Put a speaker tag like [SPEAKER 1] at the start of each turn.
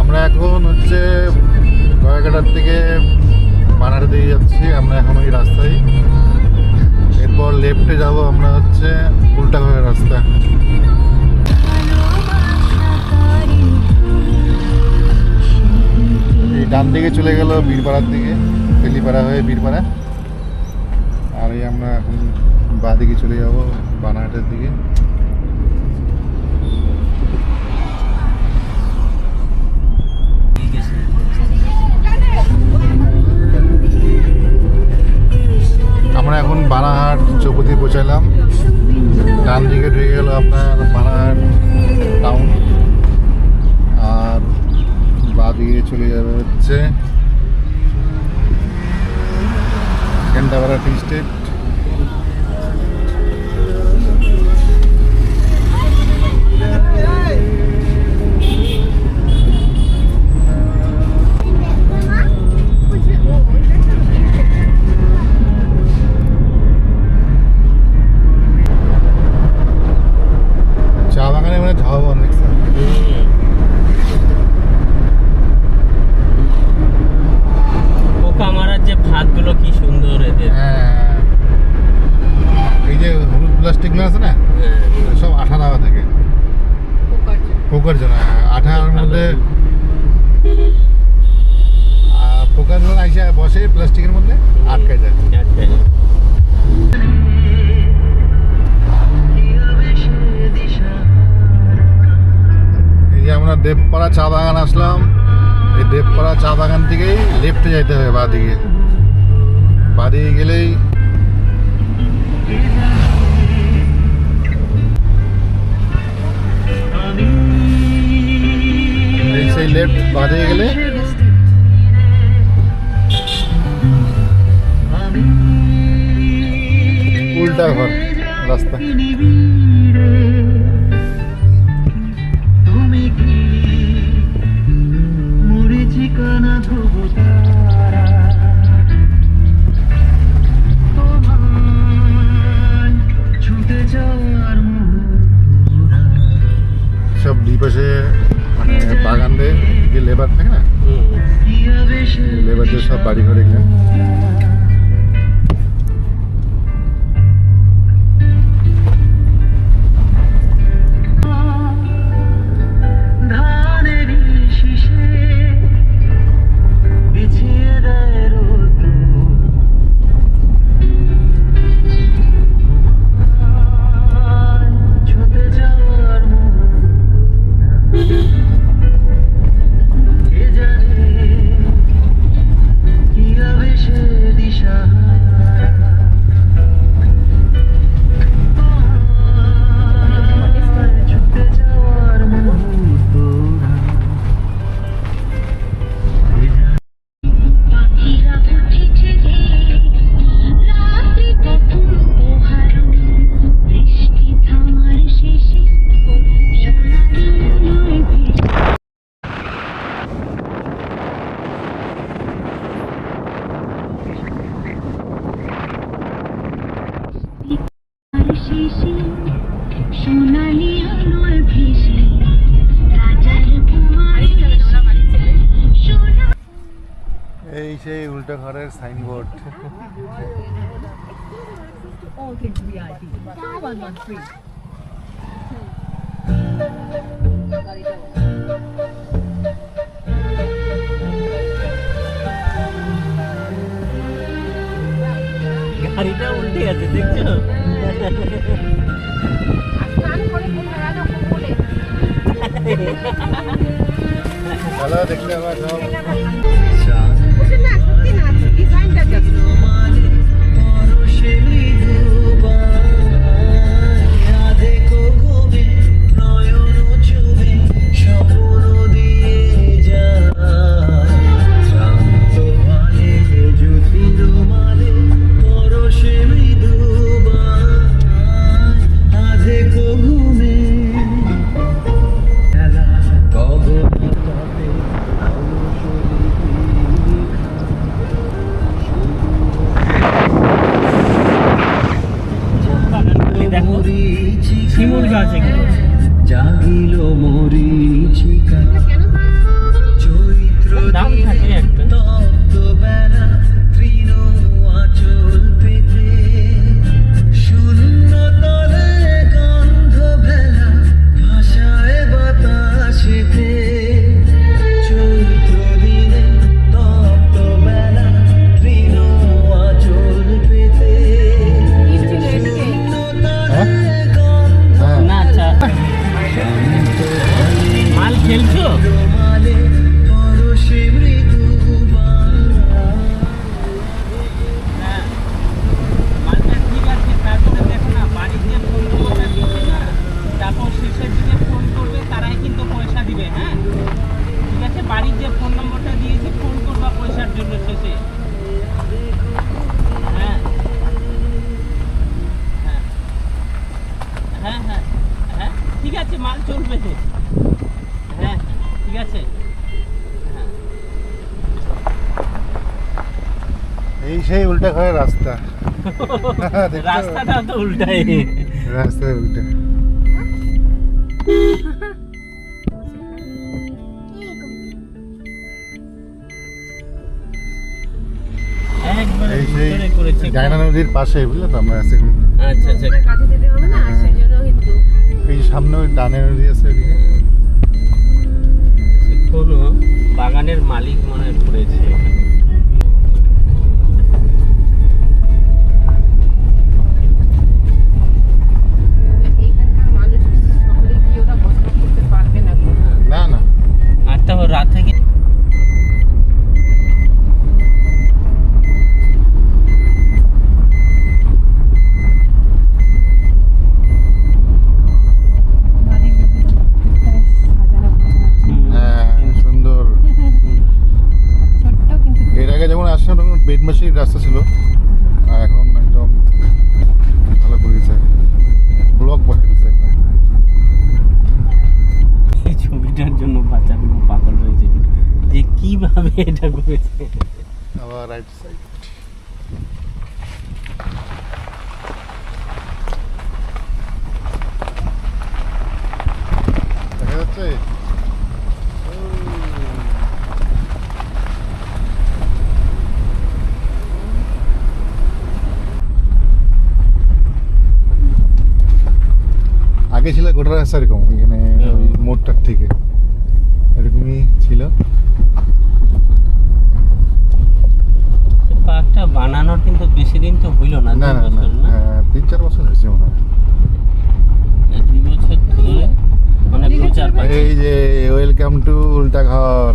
[SPEAKER 1] আমরা এখন হচ্ছে গয়াঘাটার থেকে বানার দিয়ে যাচ্ছি। আমরা এখন ওই রাস্তায়, এরপর লেফটে যাব আমরা হচ্ছে উল্টা হয়ে রাস্তা। এই ডান দিকে চলে গেল বীরপাড়ার দিকে, তেলিপাড়া হয়ে বীরপাড়া। আর এই আমরা এখন বাঁ দিকে চলে যাব বানাহাটের দিকে। আমরা এখন বানাহাট চৌপতি পৌঁছালাম। ডান দিকে ঢুকে গেল আপনার বানাহাট টাউন, আর বাঁ দিকে চলে যাবে হচ্ছে কেন্দ্রাপাড়া টি স্টেট। চা বাগানে মানে ঝাও অনেক
[SPEAKER 2] পোকা মারার যে ভাতগুলো কি সুন্দর এদের।
[SPEAKER 1] হ্যাঁ, এই যে হলুদ প্লাস্টিকগুলো আছে না, সব আঠা দেওয়া থাকে পোকার জন্য। আঠার মধ্যে পোকার জন্য আইসা বসে প্লাস্টিকের মধ্যে আটকায় যায়। এই যে আমরা দেবপাড়া চা বাগান আসলাম। এই দেবপাড়া চা বাগান থেকেই লেফটে যাইতে হবে বাঁ দিকে। বাঁ দিকে গেলেই সেই লেফট, বাঁ দিকে গেলে উল্টা ঘর রাস্তা। সব দুই পাশে মানে বাগান দিয়ে যে লেবার থাকে না, লেবারদের সব বাড়ি ঘর এখানে। এই সেই উল্টো ঘরের সাইনবোর্ড।
[SPEAKER 3] All things VIP. 113.
[SPEAKER 2] গাড়িটা উল্টে আছে দেখছো?
[SPEAKER 1] ভালো দেখলে আবার সব
[SPEAKER 2] শিমুল গাছ এগুলো।
[SPEAKER 4] জাগিল মরীচিকা চৈত্র
[SPEAKER 2] দাম থাকে একটা।
[SPEAKER 4] তপ্ত বেলা তৃণ আঁচল পেতে শূন্য তলে গন্ধ ভেলা ভাষায় বাতাসেতে চৈত্র দিনে তপ্ত বেলা তৃণ আঁচল পেতে শূন্য তলে গন্ধ
[SPEAKER 1] হ্যাঁ
[SPEAKER 2] না আচ্ছা মাল খেলছো?
[SPEAKER 4] মালে পরশে মৃদু বাংলা
[SPEAKER 2] হ্যাঁ মালটা ঠিক আছে, তারপরে দেখো না বাড়িতে ফোন নম্বরটা দিচ্ছে না, তারপর শেষের দিকে ফোন করবে, তারাই কিন্তু পয়সা দিবে। হ্যাঁ ঠিক আছে, বাড়ির যে ফোন নম্বরটা দিয়েছে ফোন করবা পয়সার জন্য শেষে। হ্যাঁ হ্যাঁ হ্যাঁ হ্যাঁ হ্যাঁ ঠিক আছে, মাল চলবে তো। হ্যাঁ ঠিক আছে। হ্যাঁ
[SPEAKER 1] এই সেই উল্টা ঘরের রাস্তা দেখছো?
[SPEAKER 2] রাস্তাটা তো উল্টাই।
[SPEAKER 1] রাস্তায় উল্টা।
[SPEAKER 2] একবারে
[SPEAKER 1] এই সেই
[SPEAKER 2] ভিতরে করেছে।
[SPEAKER 1] গায়না নদীর পাশে বুঝলে তো আমরা আছি এখন।
[SPEAKER 2] আচ্ছা আচ্ছা
[SPEAKER 5] কাছে যেতে হবে না সেই জন্য কিন্তু
[SPEAKER 1] এই সামনে ওই ডানে নদী আছে ওইদিকে।
[SPEAKER 2] কোনো বাগানের মালিক মনে হয় করেছে ওখানে।
[SPEAKER 5] এইখানকার মানুষ শহরে গিয়ে ওরা বসবাস করতে পারবে না গো।
[SPEAKER 1] না না
[SPEAKER 2] আর তারপর রাত থেকে
[SPEAKER 1] হ্যাঁ সুন্দর।
[SPEAKER 5] ছোট্ট কিন্তু
[SPEAKER 1] এর আগে যখন আসলাম তখন বেডমাসির রাস্তা ছিল, আর এখন একদম ভালো করে দিয়েছে, ব্লক বসে দিয়েছে একদম।
[SPEAKER 2] এই ছবিটার জন্য বাচ্চাগুলো পাগল হয়েছে যে কিভাবে এটা করেছে।
[SPEAKER 1] আবার রাইট সাইড। দেখা যাচ্ছে আগে ছিল গোটা রাস্তা এরকম, এখানে ওই মোড়টার থেকে এরকমই ছিল।
[SPEAKER 2] পার্কটা বানানোর কিন্তু বেশি দিন তো হইল না,
[SPEAKER 1] না না
[SPEAKER 2] 2
[SPEAKER 1] না
[SPEAKER 2] বছর না?
[SPEAKER 1] হ্যাঁ, 3-4 বছর হয়েছে মনে হয়।
[SPEAKER 2] 2 বছর ধরে মানে প্রচার পাচ্ছে।
[SPEAKER 1] এই যে ওয়েলকাম টু উল্টা ঘর।